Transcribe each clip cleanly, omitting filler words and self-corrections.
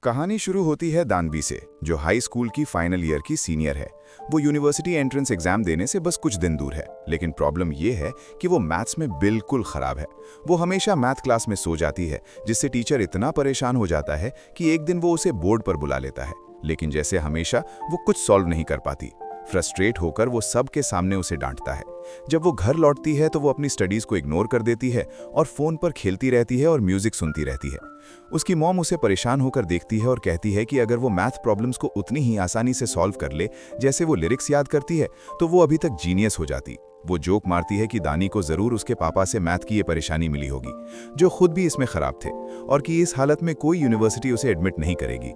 कहानी शुरू होती है दानवी से, जो हाई स्कूल की फाइनल ईयर की सीनियर है। वो यूनिवर्सिटी एंट्रेंस एग्जाम देने से बस कुछ दिन दूर है, लेकिन प्रॉब्लम ये है कि वो मैथ्स में बिल्कुल खराब है। वो हमेशा मैथ क्लास में सो जाती है, जिससे टीचर इतना परेशान हो जाता है कि एक दिन वो उसे बोर्ड पर बुला लेता है। लेकिन जैसे हमेशा वो कुछ सॉल्व नहीं कर पाती। फ्रस्ट्रेट होकर वो सबके सामने उसे डांटता है। जब वो घर लौटती है तो वो अपनी स्टडीज को इग्नोर कर देती है और फोन पर खेलती रहती है और म्यूजिक सुनती रहती है। उसकी मॉम उसे परेशान होकर देखती है और कहती है कि अगर वो मैथ प्रॉब्लम्स को उतनी ही आसानी से सॉल्व कर ले जैसे वो लिरिक्स याद करती है तो वो अभी तक जीनियस हो जाती। वो जोक मारती है कि दानी को जरूर उसके पापा से मैथ की ये परेशानी मिली होगी, जो खुद भी इसमें खराब थे, और कि इस हालत में कोई यूनिवर्सिटी उसे एडमिट नहीं करेगी।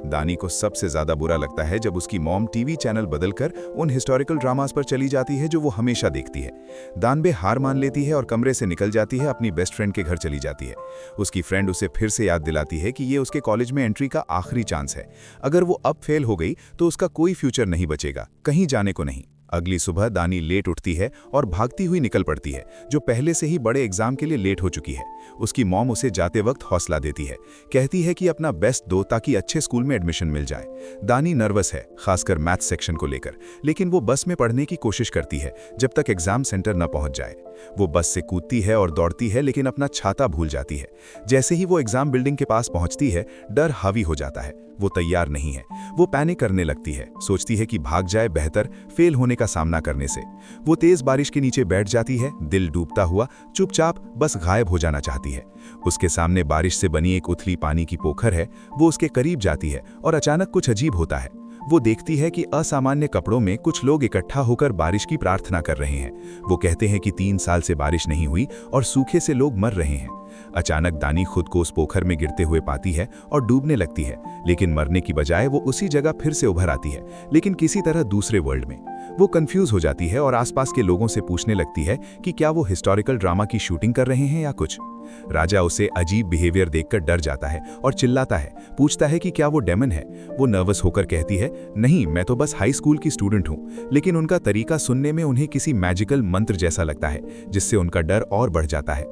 दानी को सबसे ज्यादा बुरा लगता है जब उसकी मॉम टीवी चैनल बदलकर उन हिस्टोरिकल ड्रामास पर चली जाती है जो वो हमेशा देखती है। दानबे हार मान लेती है और कमरे से निकल जाती है, अपनी बेस्ट फ्रेंड के घर चली जाती है। उसकी फ्रेंड उसे फिर से याद दिलाती है कि ये उसके कॉलेज में एंट्री का आखिरी चांस है। अगर वो अब फेल हो गई तो उसका कोई फ्यूचर नहीं बचेगा, कहीं जाने को नहीं। अगली सुबह दानी लेट उठती है और भागती हुई निकल पड़ती है, जो पहले से ही बड़े एग्जाम के लिए लेट हो चुकी है। उसकी मॉम उसे जाते वक्त हौसला देती है, कहती है कि अपना बेस्ट दो ताकि अच्छे स्कूल में एडमिशन मिल जाए। दानी नर्वस है, खासकर मैथ सेक्शन को लेकर, लेकिन वो बस में पढ़ने की कोशिश करती है जब तक एग्जाम सेंटर न पहुंच जाए। वो बस से कूदती है और दौड़ती है, लेकिन अपना छाता भूल जाती है। जैसे ही वो एग्जाम बिल्डिंग के पास पहुंचती है, डर हावी हो जाता है। वो तैयार नहीं है। वो पैनिक करने लगती है, सोचती है कि भाग जाए बेहतर फेल होने का सामना करने से। वो तेज बारिश के नीचे बैठ जाती है, दिल डूबता हुआ चुपचाप बस गायब हो जाना चाहती है। उसके सामने बारिश से बनी एक उथली पानी की पोखर है। वो उसके करीब जाती है और अचानक कुछ अजीब होता है। वो देखती है कि असामान्य कपड़ों में कुछ लोग इकट्ठा होकर बारिश की प्रार्थना कर रहे हैं। वो कहते हैं कि 3 साल से बारिश नहीं हुई और सूखे से लोग मर रहे हैं। अचानक दानी खुद को उस पोखर में गिरते हुए पाती है और डूबने लगती है, लेकिन मरने की बजाय वो उसी जगह फिर से उभर आती है, लेकिन किसी तरह दूसरे वर्ल्ड में। वो कंफ्यूज हो जाती है और आसपास के लोगों से पूछने लगती है कि क्या वो हिस्टोरिकल ड्रामा की शूटिंग कर रहे हैं या कुछ। राजा उसे अजीब बिहेवियर देखकर डर जाता है और चिल्लाता है, पूछता है कि क्या वो डेमन है। वो नर्वस होकर कहती है, नहीं, मैं तो बस हाई स्कूल की स्टूडेंट हूँ। लेकिन उनका तरीका सुनने में उन्हें किसी मैजिकल मंत्र जैसा लगता है, जिससे उनका डर और बढ़ जाता है।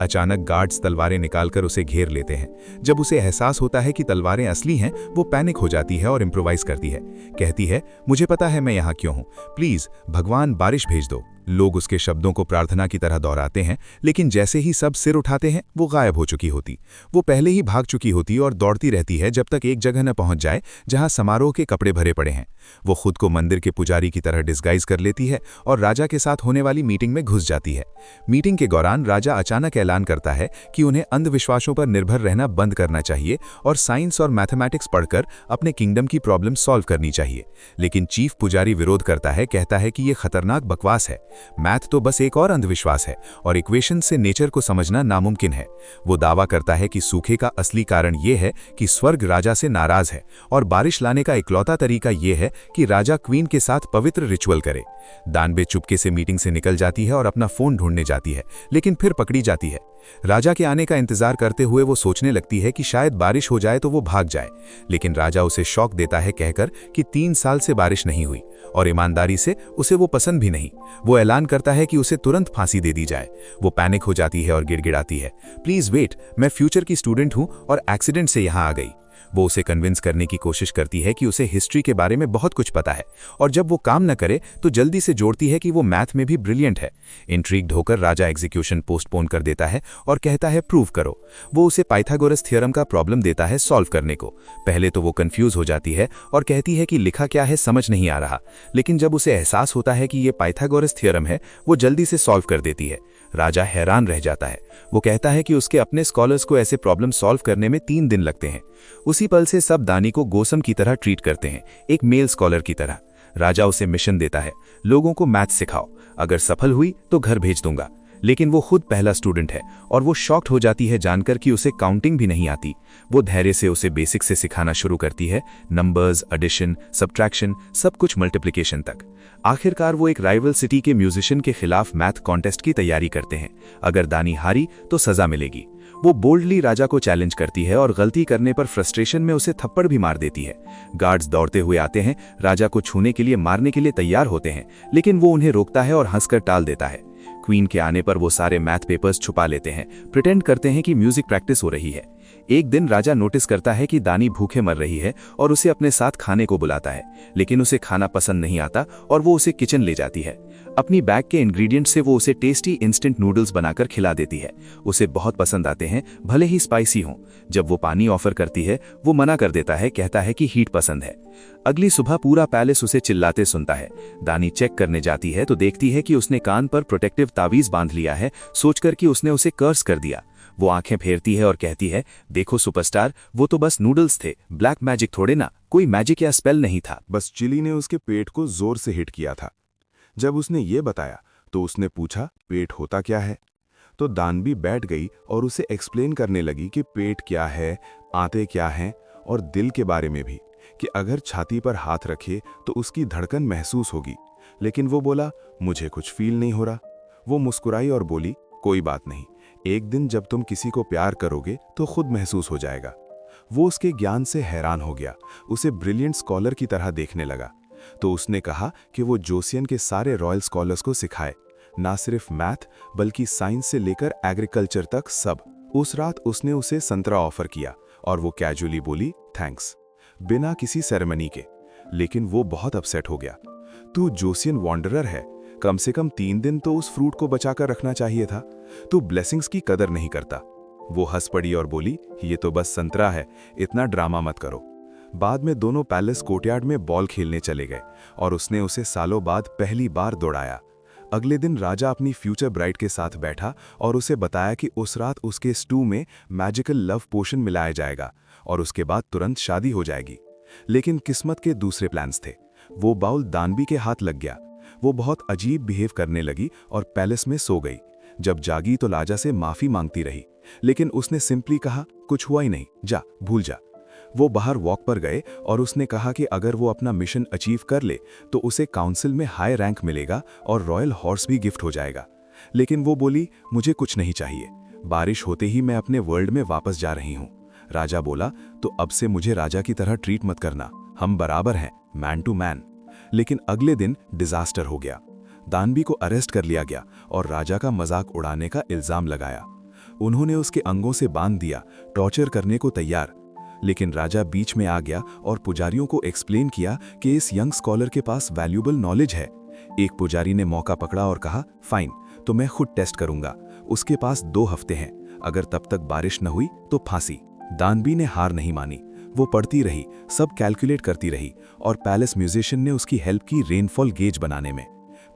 अचानक गार्ड्स तलवारें निकालकर उसे घेर लेते हैं। जब उसे एहसास होता है कि तलवारें असली हैं, वो पैनिक हो जाती है और इम्प्रोवाइज करती है। कहती है, मुझे पता है मैं यहाँ क्यों हूँ, प्लीज भगवान बारिश भेज दो। लोग उसके शब्दों को प्रार्थना की तरह दोहराते हैं, लेकिन जैसे ही सब सिर उठाते हैं, वो गायब हो चुकी होती। वो पहले ही भाग चुकी होती और दौड़ती रहती है जब तक एक जगह न पहुंच जाए जहां समारोह के कपड़े भरे पड़े हैं। वो खुद को मंदिर के पुजारी की तरह डिस्गाइज कर लेती है और राजा के साथ होने वाली मीटिंग में घुस जाती है। मीटिंग के दौरान राजा अचानक ऐलान करता है कि उन्हें अंधविश्वासों पर निर्भर रहना बंद करना चाहिए और साइंस और मैथमेटिक्स पढ़कर अपने किंगडम की प्रॉब्लम सॉल्व करनी चाहिए। लेकिन चीफ पुजारी विरोध करता है, कहता है कि ये खतरनाक बकवास है। मैथ तो बस एक और अंधविश्वास है और इक्वेशन से नेचर को समझना नामुमकिन है। वो दावा करता है कि सूखे का असली कारण ये है कि स्वर्ग राजा से नाराज है और बारिश लाने का इकलौता तरीका ये है कि राजा क्वीन के साथ पवित्र रिचुअल करे। दानबे चुपके से मीटिंग से निकल जाती है और अपना फोन ढूंढने जाती है, लेकिन फिर पकड़ी जाती है। राजा के आने का इंतजार करते हुए वो सोचने लगती है कि शायद बारिश हो जाए तो वो भाग जाए, लेकिन राजा उसे शॉक देता है कहकर कि 3 साल से बारिश नहीं हुई और ईमानदारी से उसे वो पसंद भी नहीं। वो ऐलान करता है कि उसे तुरंत फांसी दे दी जाए। वो पैनिक हो जाती है और गिड़गिड़ाती है, प्लीज वेट, मैं फ्यूचर की स्टूडेंट हूँ और एक्सीडेंट से यहाँ आ गई। वो उसे कन्विंस करने की कोशिश करती है कि उसे हिस्ट्री के बारे में बहुत कुछ पता है, और जब वो काम न करे तो जल्दी से जोड़ती है कि वो मैथ में भी ब्रिलियंट है। इंट्रीग्ड होकर राजा एग्जीक्यूशन पोस्टपोन कर देता है और कहता है, प्रूव करो। वो उसे पाइथागोरस थ्योरम का प्रॉब्लम देता है सॉल्व करने को। पहले तो वो कंफ्यूज हो जाती है और कहती है कि लिखा क्या है समझ नहीं आ रहा, लेकिन जब उसे एहसास होता है कि ये पाइथागोरस थ्योरम है, वो जल्दी से सॉल्व कर देती है। राजा हैरान रह जाता है। वो कहता है कि उसके अपने स्कॉलर्स को ऐसे प्रॉब्लम सॉल्व करने में 3 दिन लगते हैं। उसी पल से सब दानी को गोसम की तरह ट्रीट करते हैं, एक मेल स्कॉलर की तरह। राजा उसे मिशन देता है, लोगों को मैथ सिखाओ, अगर सफल हुई तो घर भेज दूंगा। लेकिन वो खुद पहला स्टूडेंट है और वो शॉक्ड हो जाती है जानकर कि उसे काउंटिंग भी नहीं आती। वो धैर्य से उसे बेसिक से सिखाना शुरू करती है, नंबर्स, एडिशन, सब्ट्रैक्शन, सब कुछ मल्टीप्लिकेशन तक। आखिरकार वो एक राइवल सिटी के म्यूजिशियन के खिलाफ मैथ कॉन्टेस्ट की तैयारी करते हैं। अगर दानी हारी तो सजा मिलेगी। वो बोल्डली राजा को चैलेंज करती है और गलती करने पर फ्रस्ट्रेशन में उसे थप्पड़ भी मार देती है। गार्ड्स दौड़ते हुए आते हैं, राजा को छूने के लिए, मारने के लिए तैयार होते हैं, लेकिन वो उन्हें रोकता है और हंसकर टाल देता है। क्वीन के आने पर वो सारे मैथ पेपर्स छुपा लेते हैं, प्रिटेंड करते हैं कि म्यूजिक प्रैक्टिस हो रही है। एक दिन राजा नोटिस करता है कि दानी भूखे मर रही है और उसे अपने साथ खाने को बुलाता है, लेकिन उसे खाना पसंद नहीं आता और वो उसे किचन ले जाती है। अपनी बैग के इंग्रेडिएंट से वो उसे टेस्टी इंस्टेंट नूडल्स बनाकर खिला देती है। उसे बहुत पसंद आते हैं, भले ही स्पाइसी हों। जब वो पानी ऑफर करती है, वो मना कर देता है, कहता है कि हीट पसंद है। अगली सुबह पूरा पैलेस उसे चिल्लाते सुनता है। दानी चेक करने जाती है तो देखती है कि उसने कान पर प्रोटेक्टिव तावीज बांध लिया है, सोचकर कि उसने उसे कर्स कर दिया। वो आंखें फेरती है और कहती है, देखो सुपरस्टार, वो तो बस नूडल्स थे, ब्लैक मैजिक थोड़े ना, कोई मैजिक या स्पेल नहीं था। बस चिली ने उसके पेट को जोर से हिट किया था। जब उसने ये बताया तो उसने पूछा, पेट होता क्या है? तो दानवी बैठ गई और उसे एक्सप्लेन करने लगी कि पेट क्या है, आंतें क्या हैं और दिल के बारे में भी, कि अगर छाती पर हाथ रखे तो उसकी धड़कन महसूस होगी। लेकिन वो बोला, मुझे कुछ फील नहीं हो रहा। वो मुस्कुराई और बोली, कोई बात नहीं, एक दिन जब तुम किसी को प्यार करोगे तो खुद महसूस हो जाएगा। वो उसके ज्ञान से हैरान हो गया, उसे ब्रिलियंट स्कॉलर की तरह देखने लगा। तो उसने कहा कि वो जोसियन के सारे रॉयल स्कॉलर्स को सिखाए, ना सिर्फ मैथ बल्कि साइंस से लेकर एग्रीकल्चर तक सब। उस रात उसने उसे संतरा ऑफर किया और वो कैजुअली बोली, थैंक्स, बिना किसी सेरेमनी के। लेकिन वो बहुत अपसेट हो गया। तू जोसियन वॉन्डरर है, कम से कम 3 दिन तो उस फ्रूट को बचाकर रखना चाहिए था। तू ब्लेसिंग्स की कदर नहीं करता। वो हंस पड़ी और बोली, ये तो बस संतरा है, इतना ड्रामा मत करो। बाद में दोनों पैलेस कोर्टयार्ड में बॉल खेलने चले गए और उसने उसे सालों बाद पहली बार दौड़ाया। अगले दिन राजा अपनी फ्यूचर ब्राइड के साथ बैठा और उसे बताया कि उस रात उसके स्टू में मैजिकल लव पोशन मिलाया जाएगा और उसके बाद तुरंत शादी हो जाएगी। लेकिन किस्मत के दूसरे प्लान्स थे। वो बाउल दानवी के हाथ लग गया। वो बहुत अजीब बिहेव करने लगी और पैलेस में सो गई। जब जागी तो राजा से माफी मांगती रही, लेकिन उसने सिंपली कहा, कुछ हुआ ही नहीं, जा भूल जा। वो बाहर वॉक पर गए और उसने कहा कि अगर वो अपना मिशन अचीव कर ले तो उसे काउंसिल में हाई रैंक मिलेगा और रॉयल हॉर्स भी गिफ्ट हो जाएगा। लेकिन वो बोली, मुझे कुछ नहीं चाहिए, बारिश होते ही मैं अपने वर्ल्ड में वापस जा रही हूँ। राजा बोला, तो अब से मुझे राजा की तरह ट्रीट मत करना, हम बराबर हैं, मैन टू मैन। लेकिन अगले दिन डिजास्टर हो गया। दानवी को अरेस्ट कर लिया गया और राजा का मजाक उड़ाने का इल्जाम लगाया। उन्होंने उसके अंगों से बांध दिया, टॉर्चर करने को तैयार। लेकिन राजा बीच में आ गया और पुजारियों को एक्सप्लेन किया कि इस यंग स्कॉलर के पास वैल्यूएबल नॉलेज है। एक पुजारी ने मौका पकड़ा और कहा, फाइन, तो मैं खुद टेस्ट करूंगा, उसके पास 2 हफ्ते हैं, अगर तब तक बारिश न हुई तो फांसी। दानवी ने हार नहीं मानी, वो पढ़ती रही, सब कैलकुलेट करती रही और पैलेस म्यूजिशियन ने उसकी हेल्प की रेनफॉल गेज बनाने में।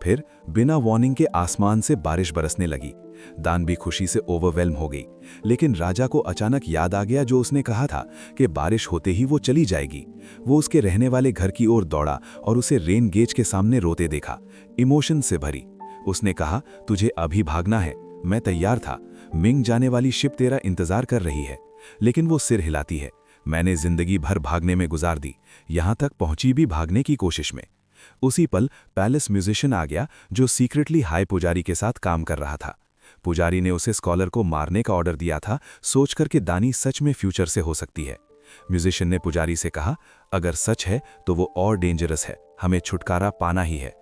फिर बिना वार्निंग के आसमान से बारिश बरसने लगी। दानवी खुशी से ओवरवेल्म हो गई। लेकिन राजा को अचानक याद आ गया जो उसने कहा था कि बारिश होते ही वो चली जाएगी। वो उसके रहने वाले घर की ओर दौड़ा और उसे रेन गेज के सामने रोते देखा, इमोशन से भरी। उसने कहा, तुझे अभी भागना है, मैं तैयार था, मिंग जाने वाली शिप तेरा इंतजार कर रही है। लेकिन वो सिर हिलाती है, मैंने जिंदगी भर भागने में गुजार दी, यहां तक पहुंची भी भागने की कोशिश में। उसी पल पैलेस म्यूजिशियन आ गया जो सीक्रेटली हाई पुजारी के साथ काम कर रहा था। पुजारी ने उसे स्कॉलर को मारने का ऑर्डर दिया था, सोचकर कि दानी सच में फ्यूचर से हो सकती है। म्यूजिशियन ने पुजारी से कहा, अगर सच है तो वो और डेंजरस है, हमें छुटकारा पाना ही है।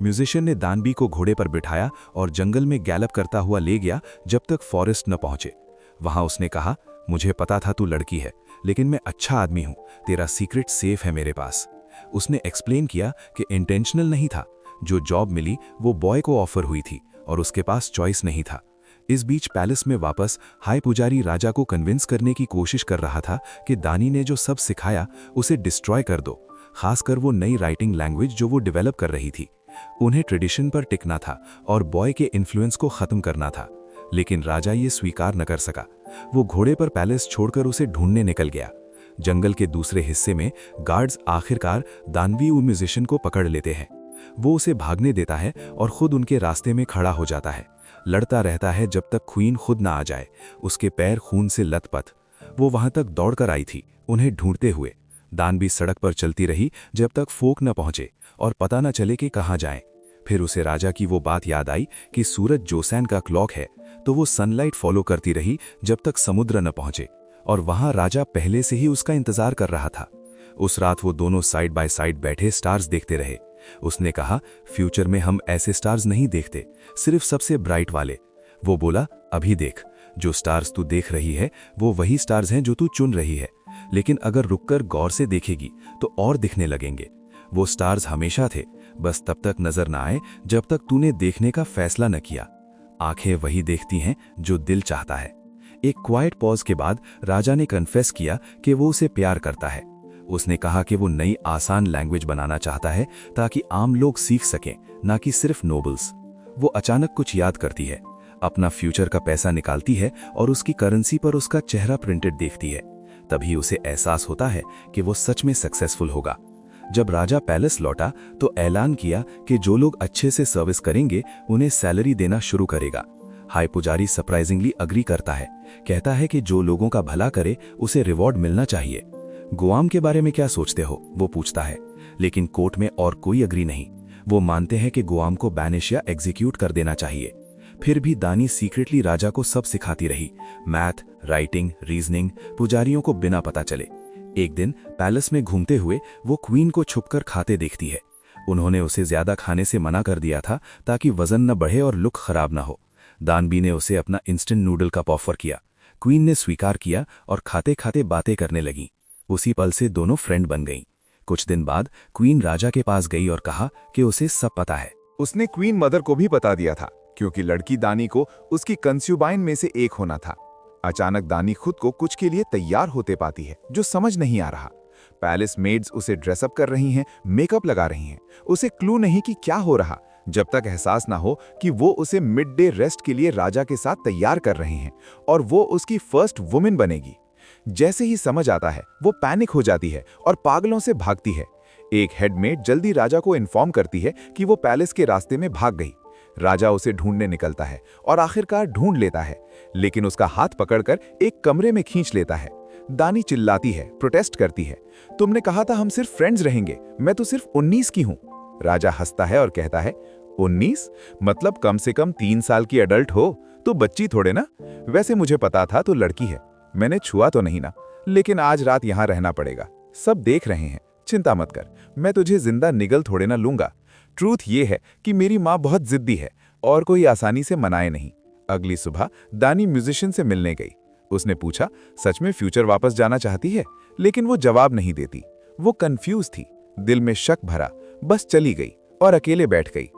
म्यूजिशियन ने दानवी को घोड़े पर बिठाया और जंगल में गैलप करता हुआ ले गया जब तक फॉरेस्ट न पहुंचे। वहां उसने कहा, मुझे पता था तू लड़की है, लेकिन मैं अच्छा आदमी हूं, तेरा सीक्रेट सेफ है मेरे पास। उसने एक्सप्लेन किया कि इंटेंशनल नहीं था, जो जॉब मिली वो बॉय को ऑफर हुई थी और उसके पास चॉइस नहीं था। इस बीच पैलेस में वापस हाई पुजारी राजा को कन्विंस करने की कोशिश कर रहा था कि दानी ने जो सब सिखाया उसे डिस्ट्रॉय कर दो, खासकर वो नई राइटिंग लैंग्वेज जो वो डेवलप कर रही थी। उन्हें ट्रेडिशन पर टिकना था और बॉय के इन्फ्लुएंस को खत्म करना था। लेकिन राजा ये स्वीकार न कर सका। वो घोड़े पर पैलेस छोड़कर उसे ढूंढने निकल गया। जंगल के दूसरे हिस्से में गार्ड्स आखिरकार दानवी म्यूजिशियन को पकड़ लेते हैं। वो उसे भागने देता है और खुद उनके रास्ते में खड़ा हो जाता है। लड़ता रहता है जब तक क्वीन खुद ना आ जाए, उसके पैर खून से लथपथ। वो वहां तक दौड़कर आई थी, उन्हें ढूंढते हुए। दानवी सड़क पर चलती रही जब तक फोक न पहुंचे और पता न चले कि कहाँ जाएं। फिर उसे राजा की वो बात याद आई कि सूरज जोसैन का क्लॉक है, तो वो सनलाइट फॉलो करती रही जब तक समुद्र न पहुंचे, और वहां राजा पहले से ही उसका इंतजार कर रहा था। उस रात वो दोनों साइड बाय साइड बैठे स्टार्स देखते रहे। उसने कहा, फ्यूचर में हम ऐसे स्टार्स नहीं देखते, सिर्फ सबसे ब्राइट वाले। वो बोला, अभी देख, जो स्टार्स तू देख रही है वो वही स्टार्स हैं जो तू चुन रही है, लेकिन अगर रुककर गौर से देखेगी तो और दिखने लगेंगे। वो स्टार्स हमेशा थे, बस तब तक नजर ना आए जब तक तूने देखने का फैसला न किया। आंखें वही देखती हैं जो दिल चाहता है। एक क्वाइट पॉज के बाद राजा ने कन्फेस किया कि वो उसे प्यार करता है। उसने कहा कि वो नई आसान लैंग्वेज बनाना चाहता है ताकि आम लोग सीख सकें, ना कि सिर्फ नोबल्स। वो अचानक कुछ याद करती है, अपना फ्यूचर का पैसा निकालती है और उसकी करेंसी पर उसका चेहरा प्रिंटेड देखती है। तभी उसे एहसास होता है कि वो सच में सक्सेसफुल होगा। जब राजा पैलेस लौटा तो ऐलान किया कि जो लोग अच्छे से सर्विस करेंगे उन्हें सैलरी देना शुरू करेगा। हाई पुजारी सरप्राइजिंगली अग्री करता है, कहता है कि जो लोगों का भला करे उसे रिवॉर्ड मिलना चाहिए। गुआम के बारे में क्या सोचते हो, वो पूछता है, लेकिन कोर्ट में और कोई अग्री नहीं। वो मानते हैं कि गुआम को बैनिश या एग्जीक्यूट कर देना चाहिए। फिर भी दानी सीक्रेटली राजा को सब सिखाती रही, मैथ, राइटिंग, रीजनिंग, पुजारियों को बिना पता चले। एक दिन पैलेस में घूमते हुए वो क्वीन को छुपकर खाते देखती है। उन्होंने उसे ज्यादा खाने से मना कर दिया था ताकि वजन न बढ़े और लुक खराब न हो। दानबी ने उसे अपना इंस्टेंट नूडल कप ऑफर किया। क्वीन ने स्वीकार किया और खाते खाते बातें करने लगी। उसी पल से दोनों फ्रेंड बन गईं। कुछ दिन बाद क्वीन राजा के पास गई और कहा कि उसे सब पता है। उसने क्वीन मदर को भी बता दिया था, क्योंकि लड़की दानी को उसकी कंस्यूबाइन में से एक होना था। अचानक दानी खुद को कुछ के लिए तैयार होते पाती है जो समझ नहीं आ रहा। पैलेस मेड्स उसे ड्रेसअप कर रही हैं, मेकअप लगा रही हैं। उसे क्लू नहीं कि क्या हो रहा, जब तक एहसास ना हो कि वो उसे मिड डे रेस्ट के लिए राजा के साथ तैयार कर रहे हैं और वो उसकी फर्स्ट वुमेन बनेगी। जैसे ही समझ आता है वो पैनिक हो जाती है और पागलों से भागती है। एक हेडमेड जल्दी राजा को इन्फॉर्म करती है कि वो पैलेस के रास्ते में भाग गई। राजा उसे ढूंढने निकलता है और आखिरकार ढूंढ लेता है, लेकिन उसका हाथ पकड़कर एक कमरे में खींच लेता है। दानी चिल्लाती है, प्रोटेस्ट करती है, तुमने कहा था हम सिर्फ फ्रेंड्स रहेंगे, मैं तो सिर्फ 19 की हूं। राजा हंसता है और कहता है, 19? मतलब कम से कम 3 साल की अडल्ट हो, तो बच्ची थोड़े ना। वैसे मुझे पता था तो लड़की है, मैंने छुआ तो नहीं ना, लेकिन आज रात यहां रहना पड़ेगा। सब देख रहे हैं, चिंता मत कर, मैं तुझे जिंदा निगल थोड़े ना लूंगा। ट्रूथ ये है कि मेरी माँ बहुत जिद्दी है और कोई आसानी से मनाए नहीं। अगली सुबह दानी म्यूजिशियन से मिलने गई। उसने पूछा, सच में फ्यूचर वापस जाना चाहती है? लेकिन वो जवाब नहीं देती। वो कंफ्यूज थी, दिल में शक भरा, बस चली गई और अकेले बैठ गई।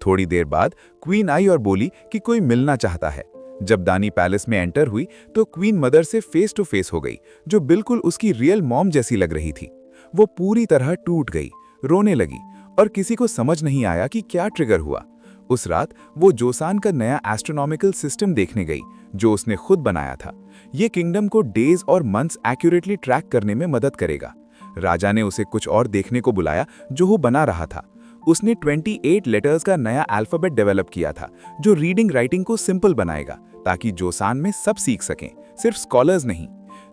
थोड़ी देर बाद क्वीन आई और बोली कि कोई मिलना चाहता है। जब दानी पैलेस में एंटर हुई तो क्वीन मदर से फेस टू फेस हो गई, जो बिल्कुल उसकी रियल मॉम जैसी लग रही थी। वो पूरी तरह टूट गई, रोने लगी और किसी को समझ नहीं आया कि क्या ट्रिगर हुआ। उस रात वो जोसान का नया एस्ट्रोनॉमिकल सिस्टम देखने गई, जो उसने खुद बनाया था। ये किंगडम को डेज और मंथ्स एक्यूरेटली ट्रैक करने में मदद करेगा। राजा ने उसे कुछ और देखने को बुलाया जो वो बना रहा था। उसने 28 लेटर्स का नया अल्फाबेट डेवलप किया था, जो रीडिंग राइटिंग को सिंपल बनाएगा ताकि जोसान में सब सीख सकें, सिर्फ स्कॉलर्स नहीं।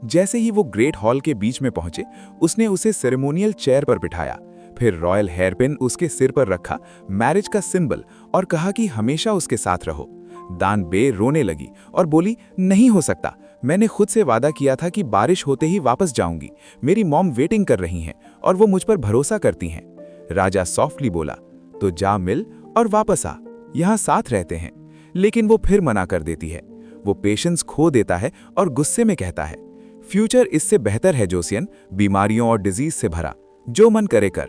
जैसे ही वो ग्रेट हॉल के बीच में पहुंचे, उसने उसे सेरेमोनियल चेयर पर बिठाया, फिर रॉयल हेयरपिन उसके सिर पर रखा, मैरिज का सिंबल, और कहा कि हमेशा उसके साथ रहो। दान बे रोने लगी और बोली, नहीं हो सकता, मैंने खुद से वादा किया था कि बारिश होते ही वापस जाऊंगी। मेरी मॉम वेटिंग कर रही हैं और वो मुझ पर भरोसा करती हैं। राजा सॉफ्टली बोला, तो जा मिल और वापस आ, यहाँ साथ रहते हैं। लेकिन वो फिर मना कर देती है। वो पेशेंस खो देता है और गुस्से में कहता है, फ्यूचर इससे बेहतर है जोसियन, बीमारियों और डिजीज से भरा, जो मन करे कर।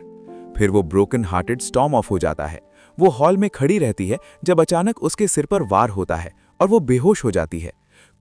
फिर वो ब्रोकन हार्टेड स्टॉर्म ऑफ हो जाता है। वो हॉल में खड़ी रहती है जब अचानक उसके सिर पर वार होता है और वो बेहोश हो जाती है।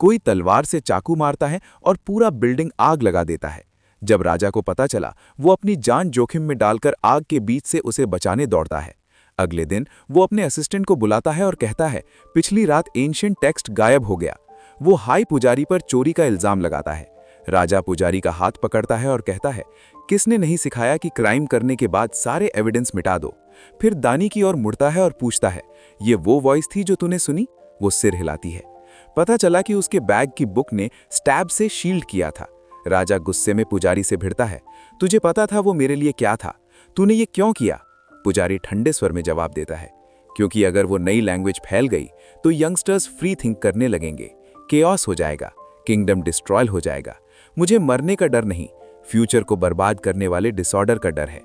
कोई तलवार से चाकू मारता है और पूरा बिल्डिंग आग लगा देता है। जब राजा को पता चला, वो अपनी जान जोखिम में डालकर आग के बीच से उसे बचाने दौड़ता है। अगले दिन वो अपने असिस्टेंट को बुलाता है और कहता है, पिछली रात एंशिएंट टेक्स्ट गायब हो गया। वो हाई पुजारी पर चोरी का इल्जाम लगाता है। राजा पुजारी का हाथ पकड़ता है और कहता है, किसने नहीं सिखाया कि क्राइम करने के बाद सारे एविडेंस मिटा दो। फिर दानी की ओर मुड़ता है और पूछता है, ये वो वॉइस थी जो तूने सुनी? वो सिर हिलाती है। पता चला कि उसके बैग की बुक ने स्टैब से शील्ड किया था। राजा गुस्से में पुजारी से भिड़ता है, तुझे पता था वो मेरे लिए क्या था? तूने ये क्यों किया? पुजारी ठंडे स्वर में जवाब देता है, क्योंकि अगर वो नई लैंग्वेज फैल गई तो यंगस्टर्स फ्री थिंक करने लगेंगे, केओस हो जाएगा, किंगडम डिस्ट्रॉय हो जाएगा। मुझे मरने का डर नहीं, फ्यूचर को बर्बाद करने वाले डिसऑर्डर का डर है।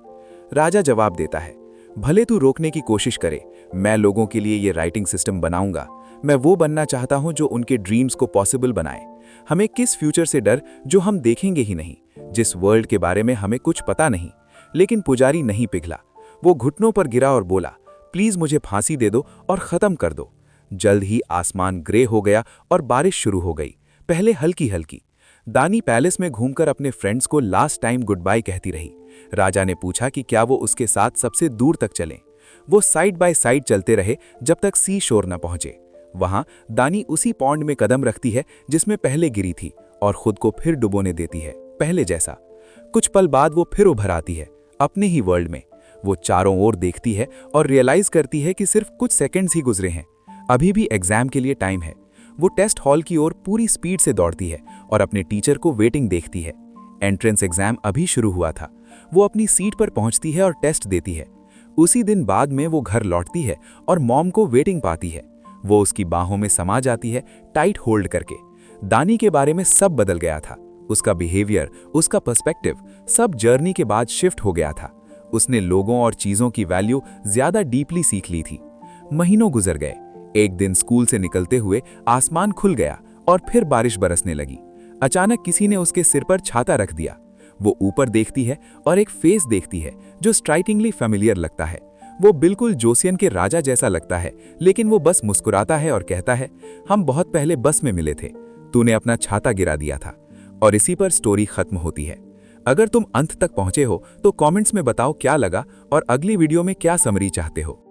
राजा जवाब देता है, भले तू रोकने की कोशिश करे, मैं लोगों के लिए ये राइटिंग सिस्टम बनाऊंगा। मैं वो बनना चाहता हूं जो उनके ड्रीम्स को पॉसिबल बनाए। हमें किस फ्यूचर से डर जो हम देखेंगे ही नहीं, जिस वर्ल्ड के बारे में हमें कुछ पता नहीं। लेकिन पुजारी नहीं पिघला। वो घुटनों पर गिरा और बोला, प्लीज मुझे फांसी दे दो और खत्म कर दो। जल्द ही आसमान ग्रे हो गया और बारिश शुरू हो गई, पहले हल्की हल्की। दानी पैलेस में घूमकर अपने फ्रेंड्स को लास्ट टाइम गुड बाय कहती रही। राजा ने पूछा कि क्या वो उसके साथ सबसे दूर तक चलें। वो साइड बाय साइड चलते रहे जब तक सी शोर न पहुंचे। वहां दानी उसी पॉन्ड में कदम रखती है जिसमें पहले गिरी थी और खुद को फिर डुबोने देती है, पहले जैसा। कुछ पल बाद वो फिर उभर आती है, अपने ही वर्ल्ड में। वो चारों ओर देखती है और रियलाइज करती है कि सिर्फ कुछ सेकंड्स ही गुजरे हैं। अभी भी एग्जाम के लिए टाइम है। वो टेस्ट हॉल की ओर पूरी स्पीड से दौड़ती है और अपने टीचर को वेटिंग देखती है। एंट्रेंस एग्जाम अभी शुरू हुआ था। वो अपनी सीट पर पहुंचती है और टेस्ट देती है। उसी दिन बाद में वो घर लौटती है और मॉम को वेटिंग पाती है। वो उसकी बाहों में समा जाती है, टाइट होल्ड करके। दानी के बारे में सब बदल गया था। उसका बिहेवियर, उसका पर्सपेक्टिव, सब जर्नी के बाद शिफ्ट हो गया था। उसने लोगों और चीजों की वैल्यू ज्यादा डीपली सीख ली थी। महीनों गुजर गए। एक दिन स्कूल से निकलते हुए आसमान खुल गया और फिर बारिश बरसने लगी। अचानक किसी ने उसके सिर पर छाता रख दिया। वो ऊपर देखती है और एक फेस देखती है जो स्ट्राइकिंगली फेमिलियर लगता है। वो बिल्कुल जोसियन के राजा जैसा लगता है, लेकिन वो बस मुस्कुराता है और कहता है, हम बहुत पहले बस में मिले थे, तूने अपना छाता गिरा दिया था। और इसी पर स्टोरी खत्म होती है। अगर तुम अंत तक पहुंचे हो तो कमेंट्स में बताओ क्या लगा और अगली वीडियो में क्या समरी चाहते हो।